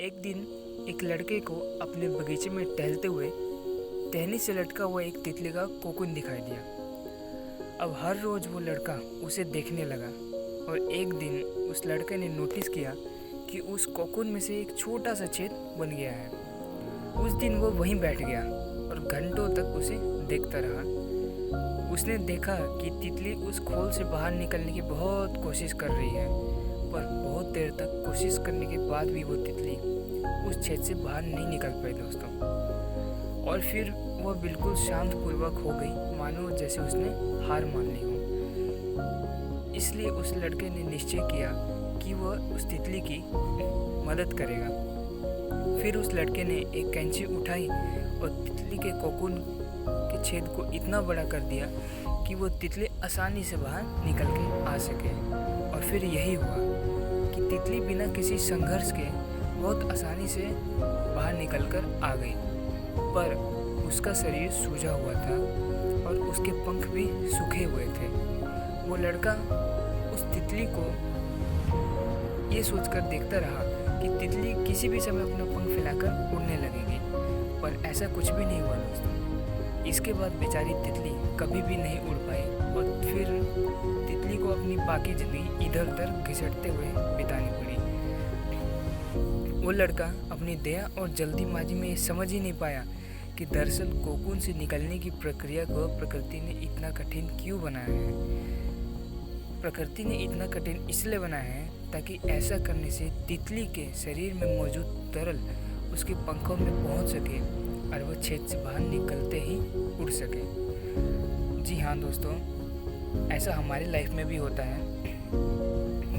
एक दिन एक लड़के को अपने बगीचे में टहलते हुए टहनी से लटका हुआ एक तितली का कोकून दिखाई दिया। अब हर रोज़ वो लड़का उसे देखने लगा और एक दिन उस लड़के ने नोटिस किया कि उस कोकून में से एक छोटा सा छेद बन गया है। उस दिन वो वहीं बैठ गया और घंटों तक उसे देखता रहा। उसने देखा कि तितली उस खोल से बाहर निकलने की बहुत कोशिश कर रही है, पर बहुत देर तक कोशिश करने के बाद भी वो तितली उस छेद से बाहर नहीं निकल पाई दोस्तों। और फिर वह बिल्कुल शांतपूर्वक हो गई, मानो जैसे उसने हार मान ली हो। इसलिए उस लड़के ने निश्चय किया कि वह उस तितली की मदद करेगा। फिर उस लड़के ने एक कैंची उठाई और तितली के कोकून के छेद को इतना बड़ा कर दिया कि वो तितली आसानी से बाहर निकल के आ सके। और फिर यही हुआ कि तितली बिना किसी संघर्ष के बहुत आसानी से बाहर निकलकर आ गई, पर उसका शरीर सूजा हुआ था और उसके पंख भी सूखे हुए थे। वो लड़का उस तितली को ये सोचकर देखता रहा कि तितली किसी भी समय अपना पंख फैलाकर उड़ने लगेगी, पर ऐसा कुछ भी नहीं हुआ दोस्तों। इसके बाद बेचारी तितली कभी भी नहीं उड़ पाई और फिर तितली को अपनी बाकी जिंदगी इधर उधर घिसटते हुए बितानी पड़ी। वो लड़का अपनी दया और जल्दीबाजी में समझ ही नहीं पाया कि दरअसल कोकून से निकलने की प्रक्रिया को प्रकृति ने इतना कठिन क्यों बनाया है। प्रकृति ने इतना कठिन इसलिए बनाया है ताकि ऐसा करने से तितली के शरीर में मौजूद तरल उसके पंखों में पहुंच सके और वह छेद से बाहर निकलते ही उड़ सके। जी हाँ दोस्तों, ऐसा हमारी लाइफ में भी होता है।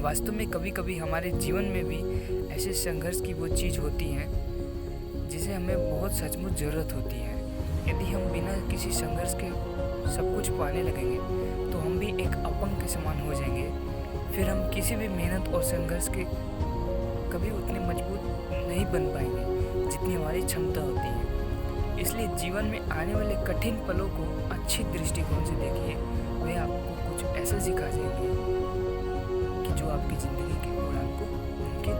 वास्तव में कभी कभी हमारे जीवन में भी ऐसे संघर्ष की वो चीज़ होती है जिसे हमें बहुत सचमुच ज़रूरत होती है। यदि हम बिना किसी संघर्ष के सब कुछ पाने लगेंगे तो हम भी एक अपंग के समान हो जाएंगे। फिर हम किसी भी मेहनत और संघर्ष के कभी उतने मजबूत नहीं बन पाएंगे जितनी हमारी क्षमता होती है। इसलिए जीवन में आने वाले कठिन पलों को अच्छी दृष्टिकोण से देखिए। वे आपको कुछ ऐसा सिखा जाएंगे कि जो आपकी ज़िंदगी की उड़ान को मुमकिन